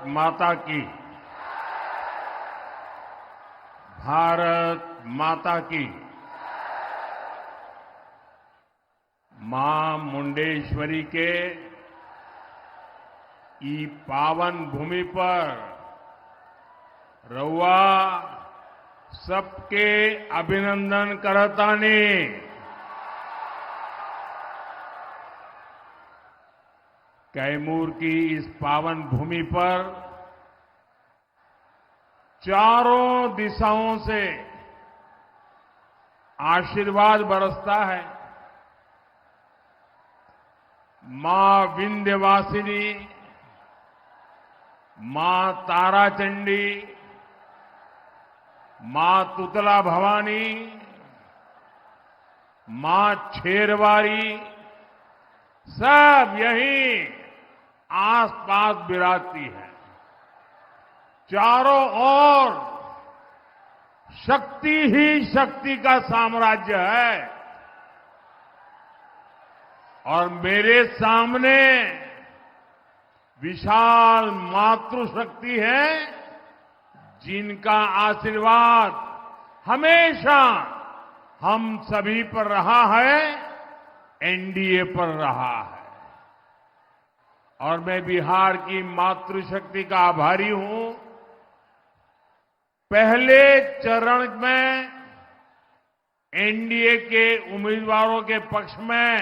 माता की। भारत माता की। मां मुंडेश्वरी के ई पावन भूमि पर रउआ सबके अभिनंदन करतानी। कैमूर की इस पावन भूमि पर चारों दिशाओं से आशीर्वाद बरसता है। मां विंध्यवासिनी, मां ताराचंडी, मां तुतला भवानी, मां छेरवारी सब यहीं आसपास विराजती है। चारों ओर शक्ति ही शक्ति का साम्राज्य है और मेरे सामने विशाल मातृशक्ति है जिनका आशीर्वाद हमेशा हम सभी पर रहा है, एनडीए पर रहा है। और मैं बिहार की मातृशक्ति का आभारी हूं। पहले चरण में एनडीए के उम्मीदवारों के पक्ष में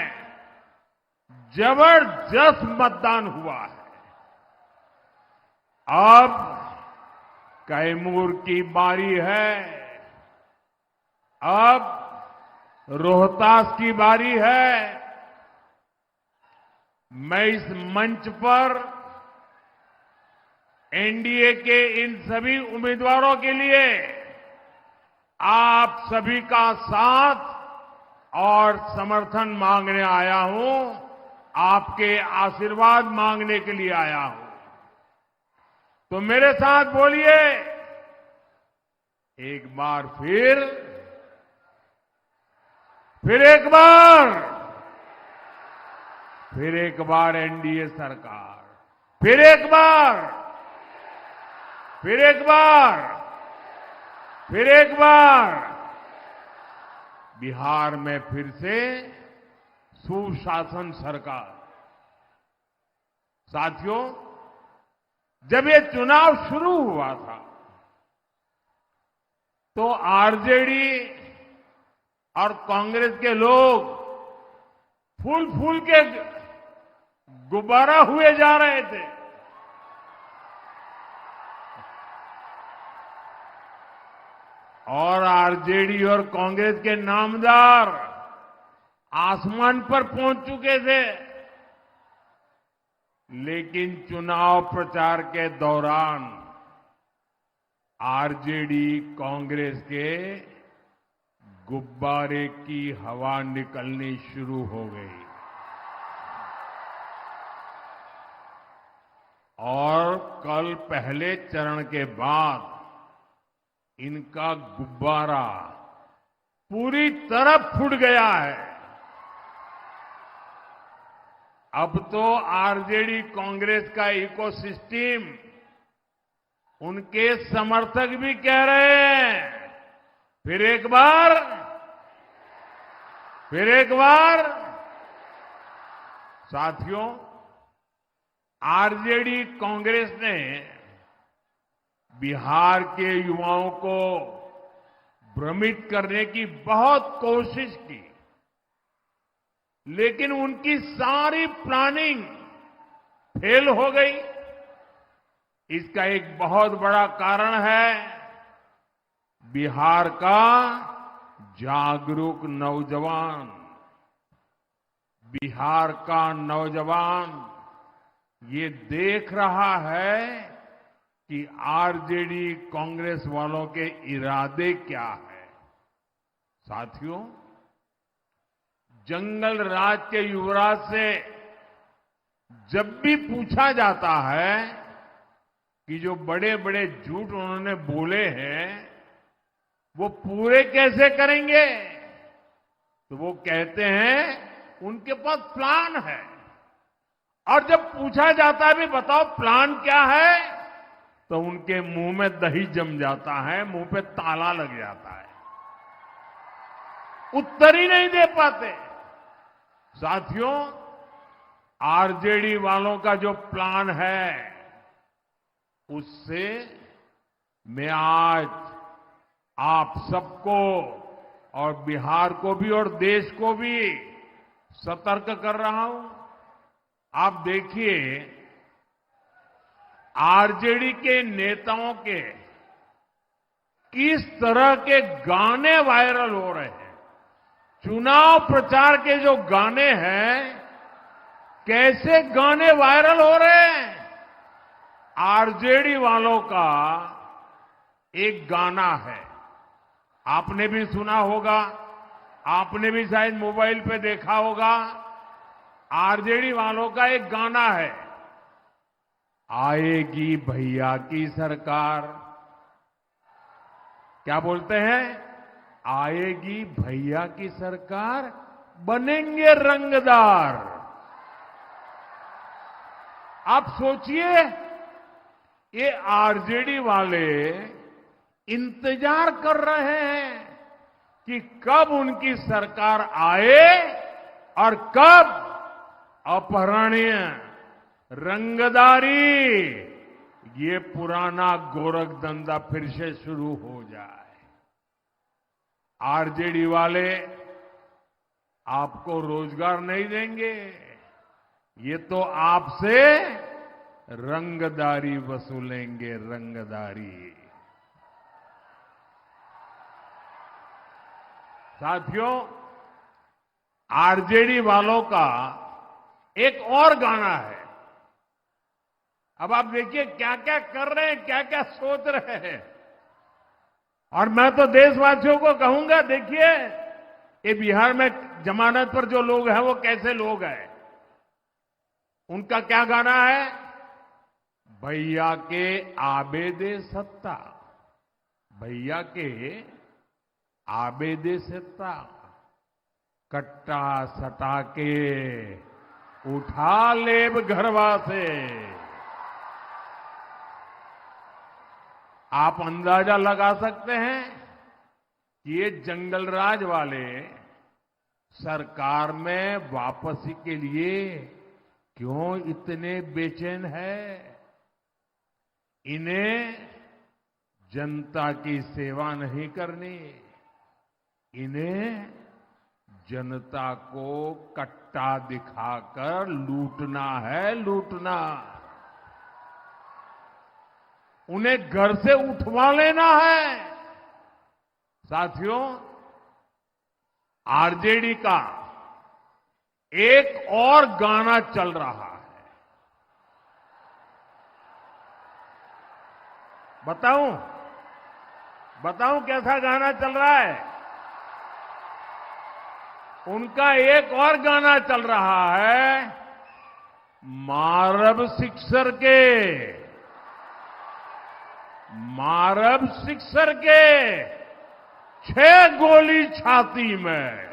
जबरदस्त मतदान हुआ है। अब कैमूर की बारी है, अब रोहतास की बारी है। मैं इस मंच पर एनडीए के इन सभी उम्मीदवारों के लिए आप सभी का साथ और समर्थन मांगने आया हूं, आपके आशीर्वाद मांगने के लिए आया हूं। तो मेरे साथ बोलिए एक बार फिर एक बार एनडीए सरकार, फिर एक बार बिहार में फिर से सुशासन सरकार। साथियों, जब ये चुनाव शुरू हुआ था तो आरजेडी और कांग्रेस के लोग फूल के गुब्बारा हुए जा रहे थे। और आरजेडी और कांग्रेस के नामदार आसमान पर पहुंच चुके थे। लेकिन चुनाव प्रचार के दौरान आरजेडी कांग्रेस के गुब्बारे की हवा निकलनी शुरू हो गई और कल पहले चरण के बाद इनका गुब्बारा पूरी तरह फूट गया है। अब तो आरजेडी कांग्रेस का इकोसिस्टम, उनके समर्थक भी कह रहे हैं फिर एक बार। साथियों, आरजेडी कांग्रेस ने बिहार के युवाओं को भ्रमित करने की बहुत कोशिश की, लेकिन उनकी सारी प्लानिंग फेल हो गई। इसका एक बहुत बड़ा कारण है बिहार का जागरूक नौजवान। बिहार का नौजवान ये देख रहा है कि आरजेडी कांग्रेस वालों के इरादे क्या है। साथियों, जंगल राज के युवराज से जब भी पूछा जाता है कि जो बड़े बड़े झूठ उन्होंने बोले हैं वो पूरे कैसे करेंगे, तो वो कहते हैं उनके पास प्लान है। और जब पूछा जाता है भी बताओ प्लान क्या है, तो उनके मुंह में दही जम जाता है, मुंह पे ताला लग जाता है, उत्तर ही नहीं दे पाते। साथियों, आरजेडी वालों का जो प्लान है, उससे मैं आज आप सबको और बिहार को भी और देश को भी सतर्क कर रहा हूं। आप देखिए, आरजेडी के नेताओं के किस तरह के गाने वायरल हो रहे हैं। चुनाव प्रचार के जो गाने हैं, कैसे गाने वायरल हो रहे हैं। आरजेडी वालों का एक गाना है, आपने भी सुना होगा, आपने भी शायद मोबाइल पे देखा होगा। आरजेडी वालों का एक गाना है, आएगी भैया की सरकार। क्या बोलते हैं? आएगी भैया की सरकार, बनेंगे रंगदार। आप सोचिए, ये आरजेडी वाले इंतजार कर रहे हैं कि कब उनकी सरकार आए और कब अपहरणीय, रंगदारी, ये पुराना गोरख धंधा फिर से शुरू हो जाए। आरजेडी वाले आपको रोजगार नहीं देंगे, ये तो आपसे रंगदारी वसूलेंगे, रंगदारी। साथियों, आरजेडी वालों का एक और गाना है। अब आप देखिए क्या क्या कर रहे हैं, क्या क्या सोच रहे हैं। और मैं तो देशवासियों को कहूंगा, देखिए ये बिहार में जमानत पर जो लोग हैं वो कैसे लोग हैं। उनका क्या गाना है? भैया के आबेदे सत्ता, भैया के आबेदे सत्ता, कट्टा सटा के उठा लेब घरवा से। आप अंदाजा लगा सकते हैं कि ये जंगल राज वाले सरकार में वापसी के लिए क्यों इतने बेचैन है। इन्हें जनता की सेवा नहीं करनी, इन्हें जनता को कट्टा दिखाकर लूटना है, लूटना। उन्हें घर से उठवा लेना है। साथियों, आरजेडी का एक और गाना चल रहा है। बताऊं कैसा गाना चल रहा है? उनका एक और गाना चल रहा है, मारब सिक्सर के, मारब सिक्सर के 6 गोली छाती में।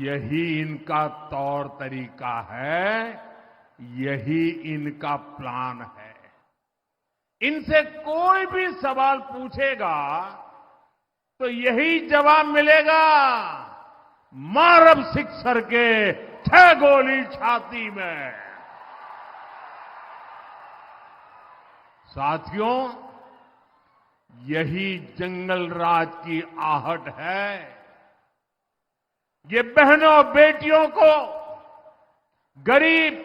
यही इनका तौर तरीका है, यही इनका प्लान है। इनसे कोई भी सवाल पूछेगा तो यही जवाब मिलेगा, मारब सिक्सर के 6 गोली छाती में। साथियों, यही जंगल राज की आहट है। ये बहनों बेटियों को, गरीब,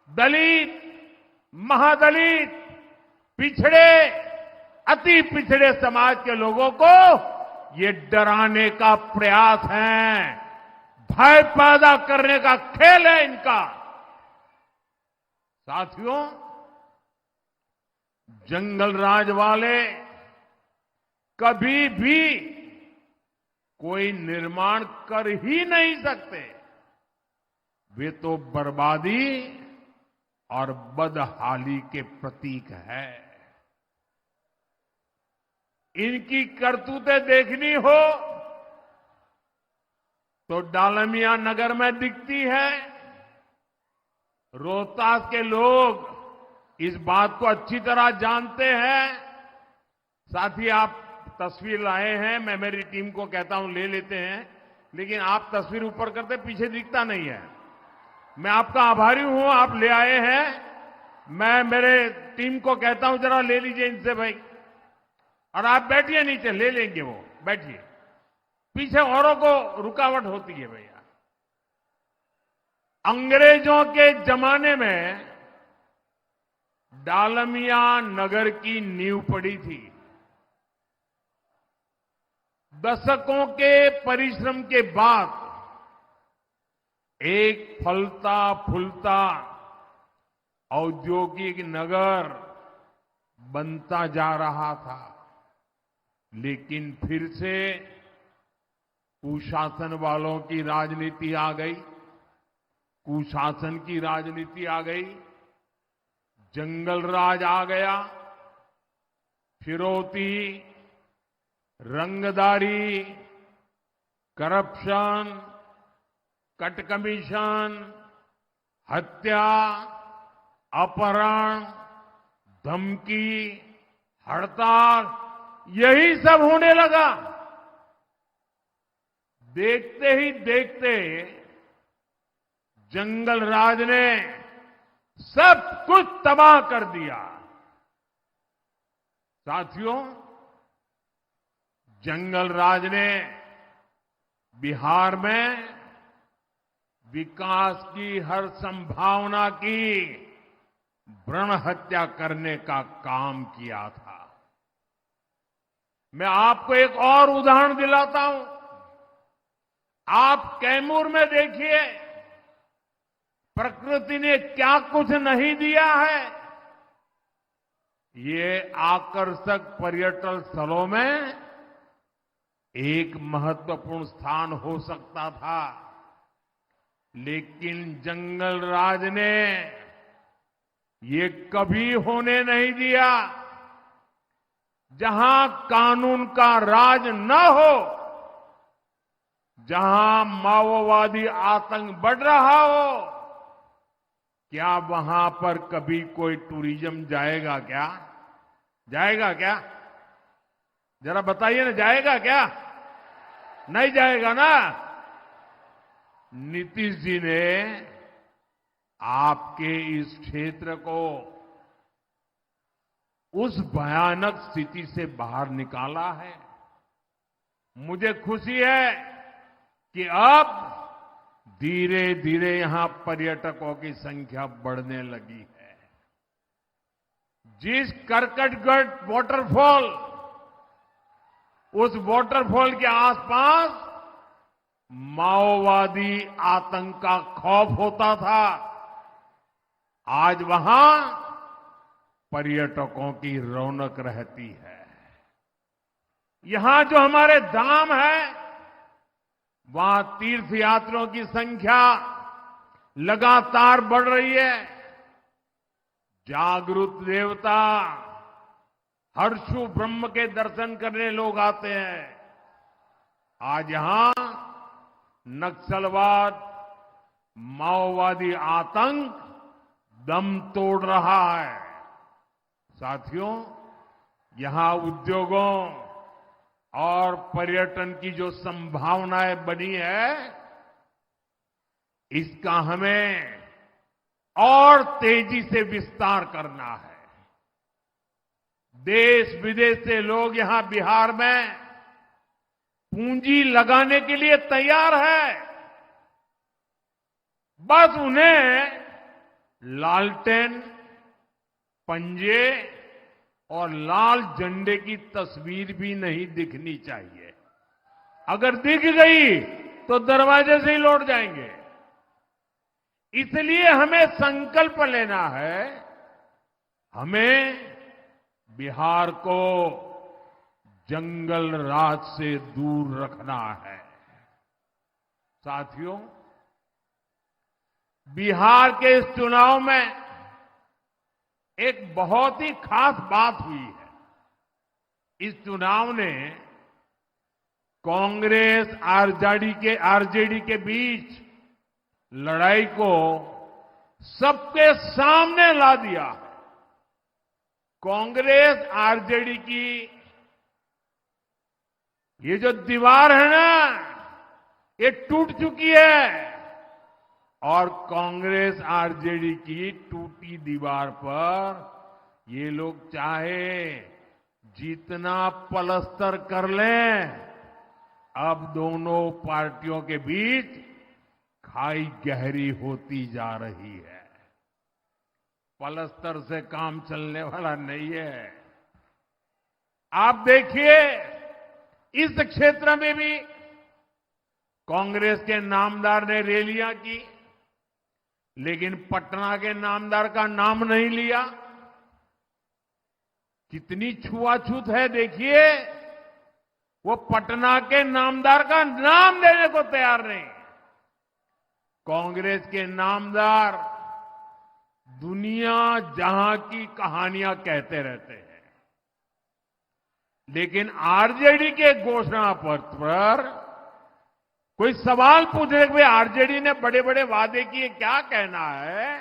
दलित, महादलित, पिछड़े, अति पिछड़े समाज के लोगों को ये डराने का प्रयास है, भय पैदा करने का खेल है इनका। साथियों, जंगल राज वाले कभी भी कोई निर्माण कर ही नहीं सकते। वे तो बर्बादी और बदहाली के प्रतीक है। इनकी करतूतें देखनी हो तो डालमिया नगर में दिखती है, रोहतास के लोग इस बात को अच्छी तरह जानते हैं। साथ ही आप तस्वीर लाए हैं, मैं मेरी टीम को कहता हूं ले लेते हैं, लेकिन आप तस्वीर ऊपर करते पीछे दिखता नहीं है। मैं आपका आभारी हूं, आप ले आए हैं। मैं मेरे टीम को कहता हूं जरा ले लीजिए इनसे भाई, और आप बैठिए नीचे, ले लेंगे वो, बैठिए। पीछे औरों को रुकावट होती है भैया। अंग्रेजों के जमाने में डालमिया नगर की नींव पड़ी थी। दशकों के परिश्रम के बाद एक फलता फूलता औद्योगिक नगर बनता जा रहा था, लेकिन फिर से कुशासन वालों की राजनीति आ गई, कुशासन की राजनीति आ गई, जंगल राज आ गया, फिरौती, रंगदारी, करप्शन, कट कमीशन, हत्या, अपहरण, धमकी, हड़ताल, यही सब होने लगा। देखते ही देखते जंगल राज ने सब कुछ तबाह कर दिया। साथियों, जंगल राज ने बिहार में विकास की हर संभावना की भ्रूण हत्या करने का काम किया था। मैं आपको एक और उदाहरण दिलाता हूं। आप कैमूर में देखिए, प्रकृति ने क्या कुछ नहीं दिया है। ये आकर्षक पर्यटन स्थलों में एक महत्वपूर्ण स्थान हो सकता था, लेकिन जंगल राज ने ये कभी होने नहीं दिया। जहां कानून का राज न हो, जहां माओवादी आतंक बढ़ रहा हो, क्या वहां पर कभी कोई टूरिज्म जाएगा क्या? जाएगा क्या? जरा बताइए ना, जाएगा क्या? नहीं जाएगा ना। नीतीश जी ने आपके इस क्षेत्र को उस भयानक स्थिति से बाहर निकाला है। मुझे खुशी है कि अब धीरे धीरे यहां पर्यटकों की संख्या बढ़ने लगी है। जिस करकटगढ़ वाटरफॉल, उस वाटरफॉल के आसपास माओवादी आतंक का खौफ होता था, आज वहां पर्यटकों की रौनक रहती है। यहां जो हमारे धाम है, वहां तीर्थयात्रियों की संख्या लगातार बढ़ रही है। जागृत देवता हर्षु ब्रह्म के दर्शन करने लोग आते हैं। आज यहां नक्सलवाद, माओवादी आतंक दम तोड़ रहा है। साथियों, यहां उद्योगों और पर्यटन की जो संभावनाएं बनी है, इसका हमें और तेजी से विस्तार करना है। देश विदेश से लोग यहां बिहार में पूंजी लगाने के लिए तैयार है। बस उन्हें लालटेन, पंजे और लाल झंडे की तस्वीर भी नहीं दिखनी चाहिए। अगर दिख गई तो दरवाजे से ही लौट जाएंगे। इसलिए हमें संकल्प लेना है, हमें बिहार को जंगल राज से दूर रखना है। साथियों, बिहार के इस चुनाव में एक बहुत ही खास बात हुई है। इस चुनाव ने कांग्रेस आरजेडी के बीच लड़ाई को सबके सामने ला दिया है। कांग्रेस आरजेडी की ये जो दीवार है ना, ये टूट चुकी है और कांग्रेस आरजेडी की टूटी दीवार पर ये लोग चाहे जितना पलस्तर कर लें, अब दोनों पार्टियों के बीच खाई गहरी होती जा रही है। पलस्तर से काम चलने वाला नहीं है। आप देखिए, इस क्षेत्र में भी कांग्रेस के नामदार ने रैलियां की, लेकिन पटना के नामदार का नाम नहीं लिया। कितनी छुआछूत है देखिए, वो पटना के नामदार का नाम देने को तैयार नहीं। कांग्रेस के नामदार दुनिया जहां की कहानियां कहते रहते हैं, लेकिन आरजेडी के घोषणा पत्र पर कोई सवाल पूछे कि आरजेडी ने बड़े बड़े वादे किए, क्या कहना है,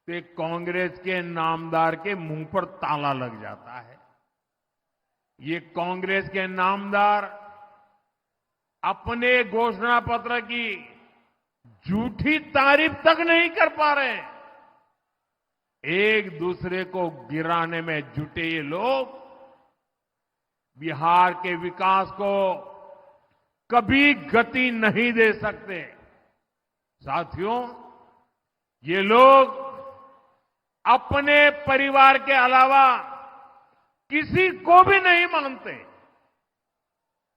तो कांग्रेस के नामदार के मुंह पर ताला लग जाता है। ये कांग्रेस के नामदार अपने घोषणा पत्र की झूठी तारीफ तक नहीं कर पा रहे। एक दूसरे को गिराने में जुटे ये लोग बिहार के विकास को कभी गति नहीं दे सकते। साथियों, ये लोग अपने परिवार के अलावा किसी को भी नहीं मानते।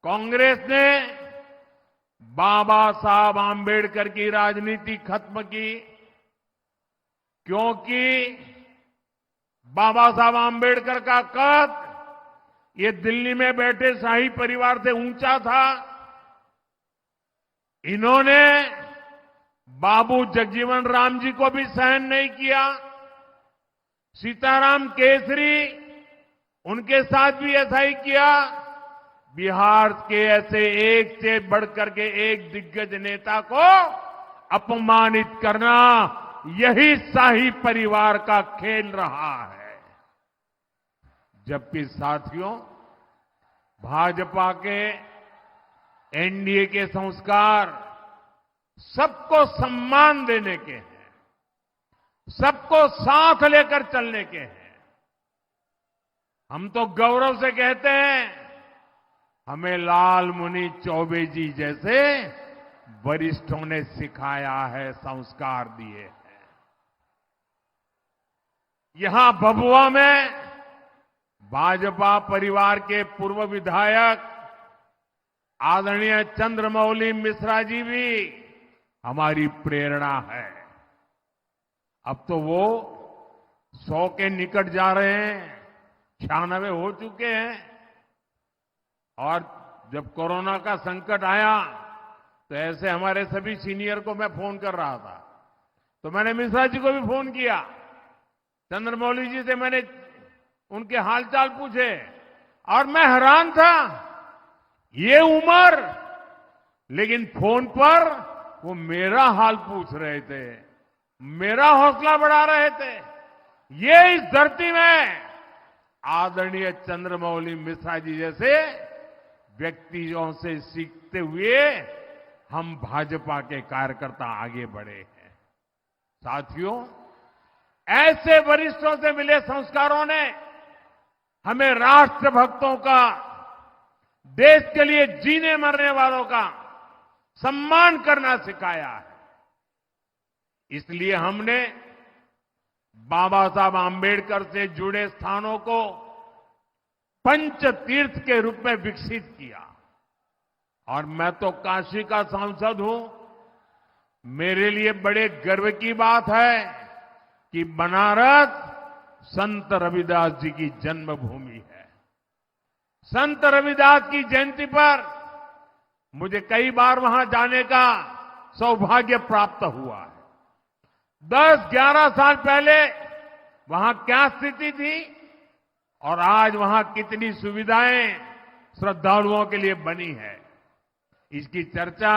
कांग्रेस ने बाबा साहब आंबेडकर की राजनीति खत्म की, क्योंकि बाबा साहब आंबेडकर का कद ये दिल्ली में बैठे शाही परिवार से ऊंचा था। इन्होंने बाबू जगजीवन राम जी को भी सहन नहीं किया। सीताराम केसरी, उनके साथ भी ऐसा ही किया। बिहार के ऐसे एक से बढ़कर के एक दिग्गज नेता को अपमानित करना, यही शाही परिवार का खेल रहा है। जबकि साथियों, भाजपा के एनडीए के संस्कार सबको सम्मान देने के हैं, सबको साथ लेकर चलने के हैं। हम तो गौरव से कहते हैं, हमें लाल मुनि चौबे जी जैसे वरिष्ठों ने सिखाया है, संस्कार दिए हैं। यहां भभुआ में भाजपा परिवार के पूर्व विधायक आदरणीय चंद्रमौली मिश्रा जी भी हमारी प्रेरणा है। अब तो वो 100 के निकट जा रहे हैं, 96 हो चुके हैं। और जब कोरोना का संकट आया तो ऐसे हमारे सभी सीनियर को मैं फोन कर रहा था, तो मैंने मिश्रा जी को भी फोन किया, चंद्रमौली जी से मैंने उनके हालचाल पूछे, और मैं हैरान था, ये उम्र, लेकिन फोन पर वो मेरा हाल पूछ रहे थे, मेरा हौसला बढ़ा रहे थे। ये इस धरती में आदरणीय चंद्रमौली मिश्रा जी जैसे व्यक्तियों से सीखते हुए हम भाजपा के कार्यकर्ता आगे बढ़े हैं। साथियों, ऐसे वरिष्ठों से मिले संस्कारों ने हमें राष्ट्रभक्तों का, देश के लिए जीने मरने वालों का सम्मान करना सिखाया है। इसलिए हमने बाबा साहब आंबेडकर से जुड़े स्थानों को पंच तीर्थ के रूप में विकसित किया। और मैं तो काशी का सांसद हूं, मेरे लिए बड़े गर्व की बात है कि बनारस संत रविदास जी की जन्मभूमि है। संत रविदास की जयंती पर मुझे कई बार वहां जाने का सौभाग्य प्राप्त हुआ है। 10-11 साल पहले वहां क्या स्थिति थी और आज वहां कितनी सुविधाएं श्रद्धालुओं के लिए बनी है, इसकी चर्चा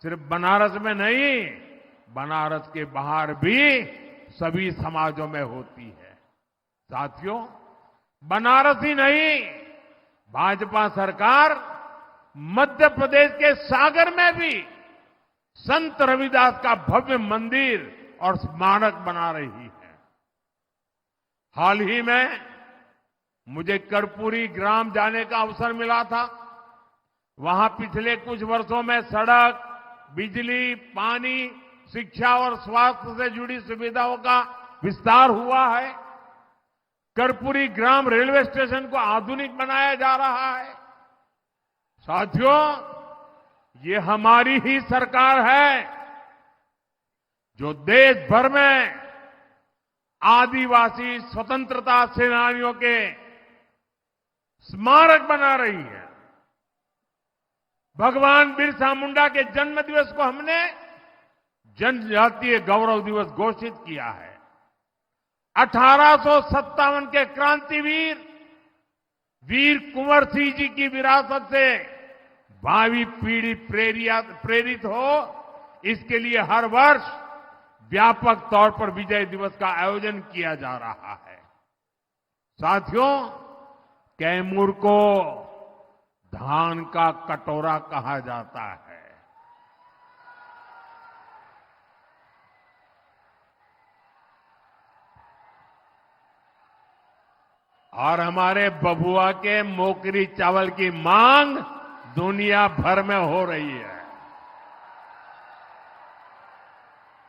सिर्फ बनारस में नहीं, बनारस के बाहर भी सभी समाजों में होती है। साथियों, बनारस ही नहीं, भाजपा सरकार मध्य प्रदेश के सागर में भी संत रविदास का भव्य मंदिर और स्मारक बना रही है। हाल ही में मुझे कर्पूरी ग्राम जाने का अवसर मिला था। वहां पिछले कुछ वर्षों में सड़क, बिजली, पानी, शिक्षा और स्वास्थ्य से जुड़ी सुविधाओं का विस्तार हुआ है। कर्पूरी ग्राम रेलवे स्टेशन को आधुनिक बनाया जा रहा है। साथियों, ये हमारी ही सरकार है जो देश भर में आदिवासी स्वतंत्रता सेनानियों के स्मारक बना रही है। भगवान बिरसा मुंडा के जन्म दिवस को हमने जनजातीय गौरव दिवस घोषित किया है। 1857 के क्रांतिवीर वीर कुंवर सिंह जी की विरासत से भावी पीढ़ी प्रेरित हो, इसके लिए हर वर्ष व्यापक तौर पर विजय दिवस का आयोजन किया जा रहा है। साथियों, कैमूर को धान का कटोरा कहा जाता है। और हमारे बबुआ के मोकरी चावल की मांग दुनिया भर में हो रही है।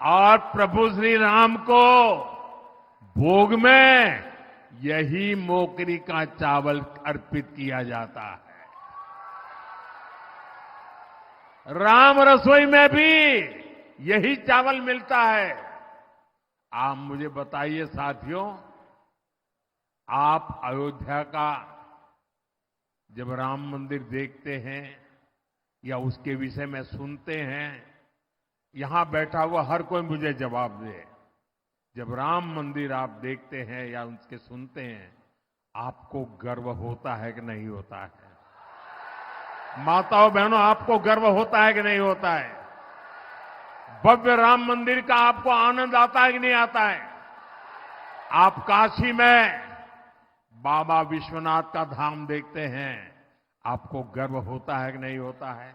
और प्रभु श्री राम को भोग में यही मोकरी का चावल अर्पित किया जाता है। राम रसोई में भी यही चावल मिलता है। आप मुझे बताइए साथियों, आप अयोध्या का जब राम मंदिर देखते हैं या उसके विषय में सुनते हैं, यहां बैठा हुआ हर कोई मुझे जवाब दे। जब राम मंदिर आप देखते हैं या उसके सुनते हैं, आपको गर्व होता है कि नहीं होता है? माताओं बहनों, आपको गर्व होता है कि नहीं होता है? भव्य राम मंदिर का आपको आनंद आता है कि नहीं आता है? आप काशी में बाबा विश्वनाथ का धाम देखते हैं, आपको गर्व होता है कि नहीं होता है?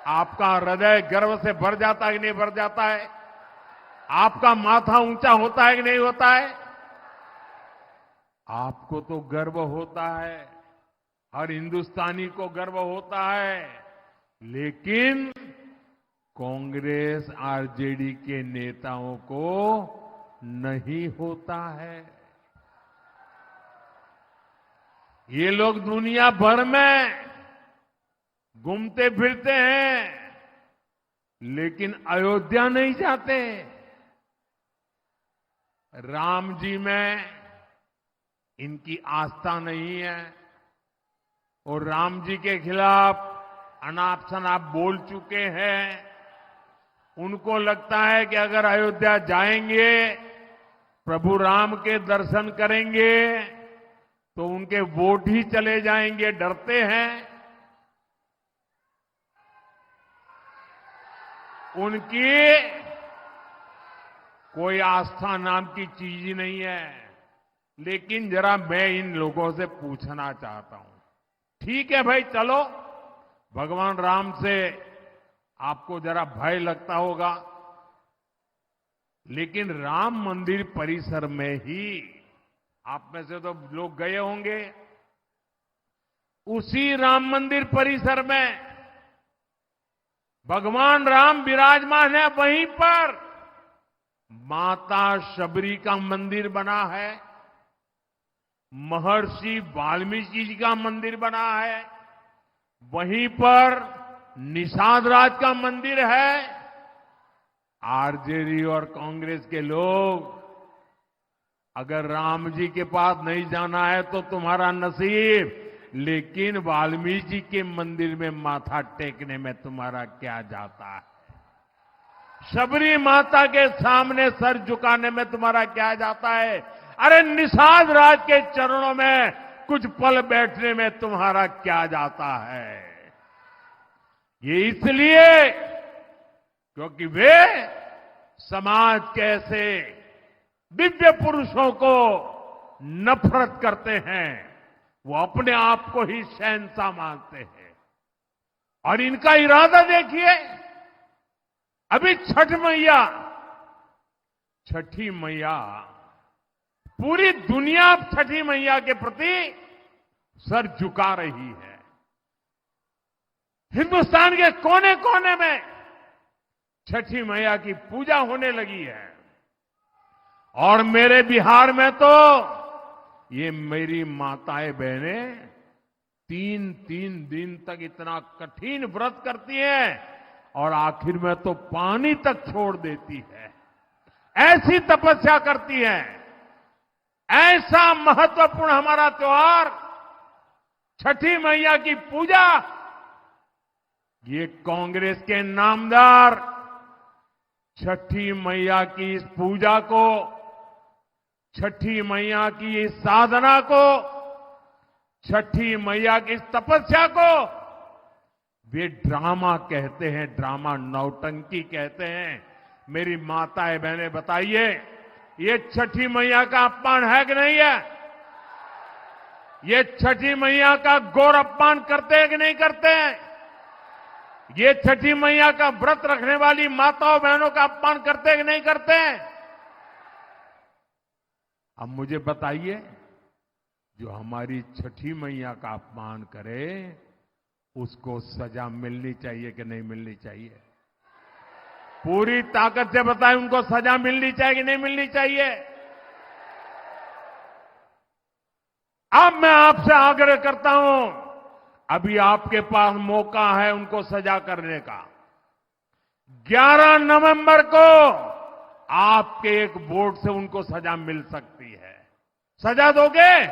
आपका हृदय गर्व से भर जाता है कि नहीं भर जाता है? आपका माथा ऊंचा होता है कि नहीं होता है? आपको तो गर्व होता है, हर हिंदुस्तानी को गर्व होता है, लेकिन कांग्रेस आरजेडी के नेताओं को नहीं होता है। ये लोग दुनिया भर में घूमते फिरते हैं, लेकिन अयोध्या नहीं जाते। राम जी में इनकी आस्था नहीं है और राम जी के खिलाफ अनाप शनाप बोल चुके हैं। उनको लगता है कि अगर अयोध्या जाएंगे, प्रभु राम के दर्शन करेंगे, तो उनके वोट ही चले जाएंगे, डरते हैं। उनकी कोई आस्था नाम की चीज ही नहीं है। लेकिन जरा मैं इन लोगों से पूछना चाहता हूं, ठीक है भाई, चलो, भगवान राम से आपको जरा भय लगता होगा, लेकिन राम मंदिर परिसर में ही आप में से तो लोग गए होंगे। उसी राम मंदिर परिसर में भगवान राम विराजमान है, वहीं पर माता शबरी का मंदिर बना है, महर्षि वाल्मीकि जी का मंदिर बना है, वहीं पर निषाद राज का मंदिर है। आरजेडी और कांग्रेस के लोग, अगर राम जी के पास नहीं जाना है तो तुम्हारा नसीब, लेकिन वाल्मीकि के मंदिर में माथा टेकने में तुम्हारा क्या जाता है? शबरी माता के सामने सर झुकाने में तुम्हारा क्या जाता है? अरे निषाद राज के चरणों में कुछ पल बैठने में तुम्हारा क्या जाता है? ये इसलिए क्योंकि वे समाज के ऐसे दिव्य पुरुषों को नफरत करते हैं, वो अपने आप को ही शहंशाह मानते हैं। और इनका इरादा देखिए, अभी छठी मैया पूरी दुनिया छठी मैया के प्रति सर झुका रही है। हिंदुस्तान के कोने कोने में छठी मैया की पूजा होने लगी है। और मेरे बिहार में तो ये मेरी माताएं बहनें 3-3 दिन तक इतना कठिन व्रत करती हैं और आखिर में तो पानी तक छोड़ देती है। ऐसी तपस्या करती है। ऐसा महत्वपूर्ण हमारा त्योहार छठी मैया की पूजा, ये कांग्रेस के नामदार छठी मैया की इस पूजा को, छठी मैया की इस साधना को, छठी मैया की इस तपस्या को वे ड्रामा कहते हैं, ड्रामा, नौटंकी कहते हैं। मेरी माताएं बहनें बताइए, ये छठी मैया का अपमान है कि नहीं है? ये छठी मैया का गौर अपमान करते हैं कि नहीं करते हैं? ये छठी मैया का व्रत रखने वाली माताओं बहनों का अपमान करते हैं कि नहीं करते हैं? अब मुझे बताइए, जो हमारी छठी मैया का अपमान करे उसको सजा मिलनी चाहिए कि नहीं मिलनी चाहिए? पूरी ताकत से बताएं, उनको सजा मिलनी चाहिए कि नहीं मिलनी चाहिए? अब मैं आपसे आग्रह करता हूं, अभी आपके पास मौका है उनको सजा करने का। 11 नवंबर को आपके एक वोट से उनको सजा मिल सकती है। सजा दोगे?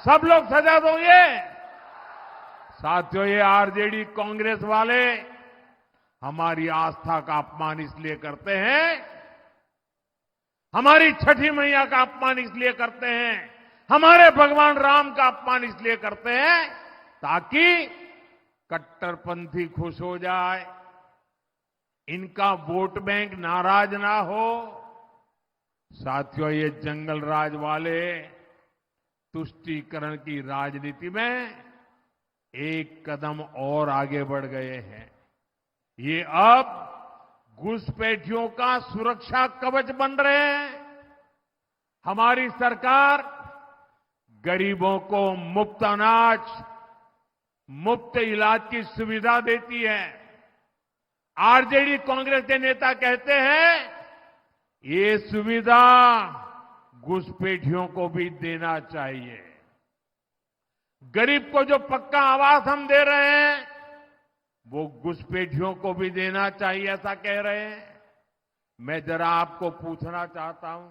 सब लोग सजा दोगे? साथियों, ये आरजेडी कांग्रेस वाले हमारी आस्था का अपमान इसलिए करते हैं, हमारी छठी मैया का अपमान इसलिए करते हैं, हमारे भगवान राम का अपमान इसलिए करते हैं ताकि कट्टरपंथी खुश हो जाए, इनका वोट बैंक नाराज ना हो। साथियों, ये जंगल राज वाले तुष्टीकरण की राजनीति में एक कदम और आगे बढ़ गए हैं। ये अब घुसपैठियों का सुरक्षा कवच बन रहे हैं। हमारी सरकार गरीबों को मुफ्त अनाज, मुफ्त इलाज की सुविधा देती है। आरजेडी कांग्रेस के नेता कहते हैं ये सुविधा घुसपैठियों को भी देना चाहिए। गरीब को जो पक्का आवास हम दे रहे हैं वो घुसपैठियों को भी देना चाहिए, ऐसा कह रहे हैं। मैं जरा आपको पूछना चाहता हूं,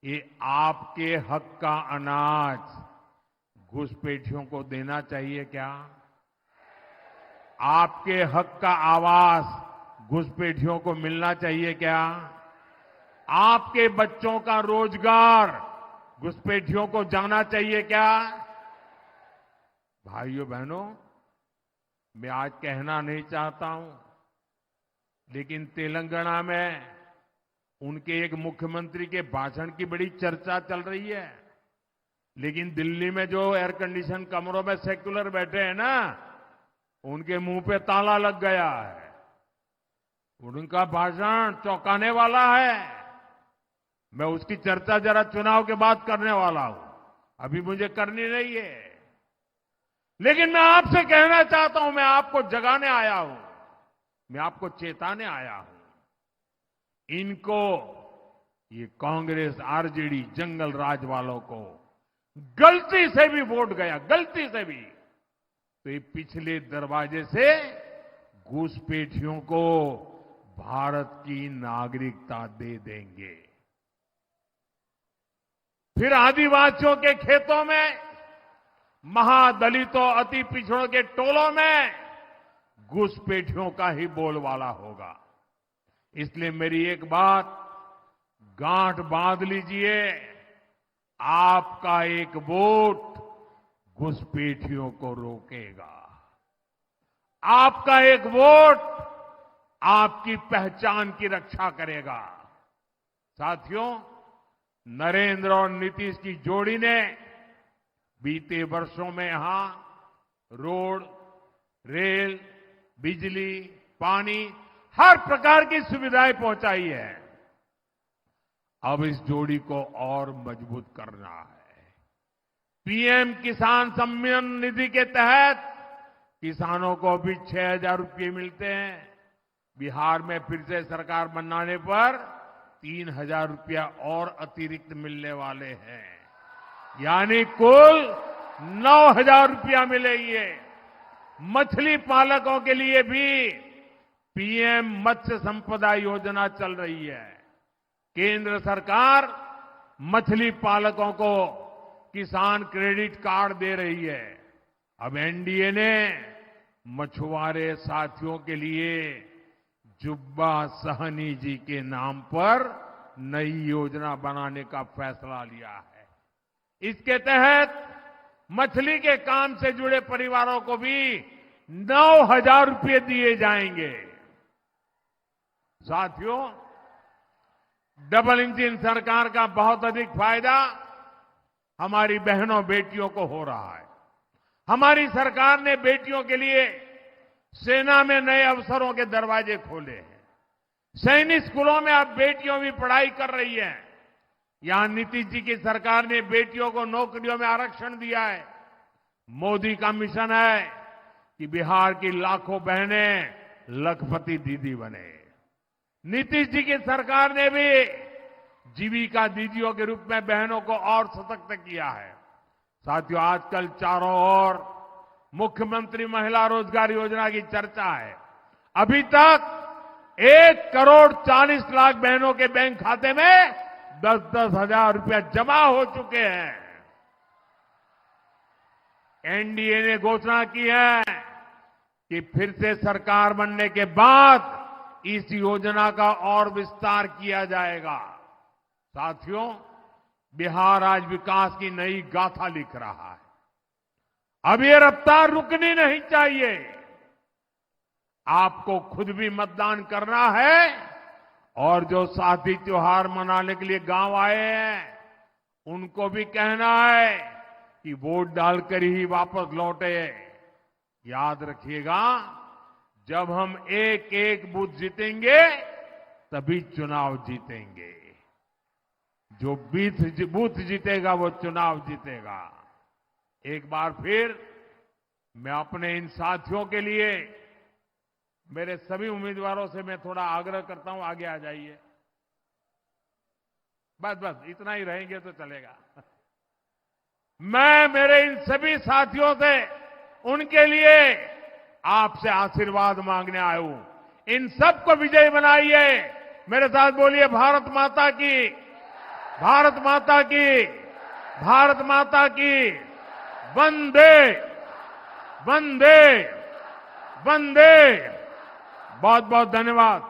ये आपके हक का अनाज घुसपैठियों को देना चाहिए क्या? आपके हक का आवास घुसपैठियों को मिलना चाहिए क्या? आपके बच्चों का रोजगार घुसपैठियों को जाना चाहिए क्या? भाइयों बहनों, मैं आज कहना नहीं चाहता हूं, लेकिन तेलंगाना में उनके एक मुख्यमंत्री के भाषण की बड़ी चर्चा चल रही है। लेकिन दिल्ली में जो एयर कंडीशन कमरों में सेक्युलर बैठे हैं ना, उनके मुंह पे ताला लग गया है। उनका भाषण चौंकाने वाला है। मैं उसकी चर्चा जरा चुनाव के बाद करने वाला हूं, अभी मुझे करनी नहीं है। लेकिन मैं आपसे कहना चाहता हूं, मैं आपको जगाने आया हूं, मैं आपको चेताने आया हूं। इनको, ये कांग्रेस आरजेडी जंगल राज वालों को गलती से भी वोट गया, गलती से भी, तो ये पिछले दरवाजे से घुसपैठियों को भारत की नागरिकता दे देंगे। फिर आदिवासियों के खेतों में, महादलितों, अति पिछड़ों के टोलों में घुसपैठियों का ही बोलबाला होगा। इसलिए मेरी एक बात गांठ बांध लीजिए, आपका एक वोट घुसपैठियों को रोकेगा। आपका एक वोट आपकी पहचान की रक्षा करेगा। साथियों, नरेंद्र और नीतीश की जोड़ी ने बीते वर्षों में यहां रोड, रेल, बिजली, पानी, हर प्रकार की सुविधाएं पहुंचाई है। अब इस जोड़ी को और मजबूत करना है। पीएम किसान सम्मान निधि के तहत किसानों को भी 6,000 रुपये मिलते हैं। बिहार में फिर से सरकार बनाने पर 3,000 रुपया और अतिरिक्त मिलने वाले हैं, यानी कुल 9,000 रुपया मिलेंगे। मछली पालकों के लिए भी पीएम मत्स्य संपदा योजना चल रही है। केंद्र सरकार मछली पालकों को किसान क्रेडिट कार्ड दे रही है। अब एनडीए ने मछुआरे साथियों के लिए जुब्बा सहनी जी के नाम पर नई योजना बनाने का फैसला लिया है। इसके तहत मछली के काम से जुड़े परिवारों को भी 9,000 रुपये दिए जाएंगे। साथियों, डबल इंजन सरकार का बहुत अधिक फायदा हमारी बहनों बेटियों को हो रहा है। हमारी सरकार ने बेटियों के लिए सेना में नए अवसरों के दरवाजे खोले हैं। सैनिक स्कूलों में अब बेटियों भी पढ़ाई कर रही हैं। यहां नीतीश जी की सरकार ने बेटियों को नौकरियों में आरक्षण दिया है। मोदी का मिशन है कि बिहार की लाखों बहनें लखपति दीदी बने। नीतीश जी की सरकार ने भी जीविका दीदियों के रूप में बहनों को और सशक्त किया है। साथियों, आजकल चारों ओर मुख्यमंत्री महिला रोजगार योजना की चर्चा है। अभी तक 1,40,00,000 बहनों के बैंक खाते में 10-10 हजार रुपया जमा हो चुके हैं। एनडीए ने घोषणा की है कि फिर से सरकार बनने के बाद इस योजना का और विस्तार किया जाएगा। साथियों, बिहार आज विकास की नई गाथा लिख रहा है। अब ये रफ्तार रुकनी नहीं चाहिए। आपको खुद भी मतदान करना है और जो साथी त्योहार मनाने के लिए गांव आए हैं उनको भी कहना है कि वोट डालकर ही वापस लौटे। याद रखिएगा, जब हम एक एक बूथ जीतेंगे तभी चुनाव जीतेंगे। जो बूथ जीतेगा वो चुनाव जीतेगा। एक बार फिर मैं अपने इन साथियों के लिए, मेरे सभी उम्मीदवारों से मैं थोड़ा आग्रह करता हूं, आगे आ जाइए। बस इतना ही रहेंगे तो चलेगा। मैं मेरे इन सभी साथियों से उनके लिए आपसे आशीर्वाद मांगने आया हूं। इन सबको विजयी बनाइए। मेरे साथ बोलिए, भारत माता की, भारत माता की, भारत माता की, वंदे वंदे वंदे। बहुत बहुत धन्यवाद।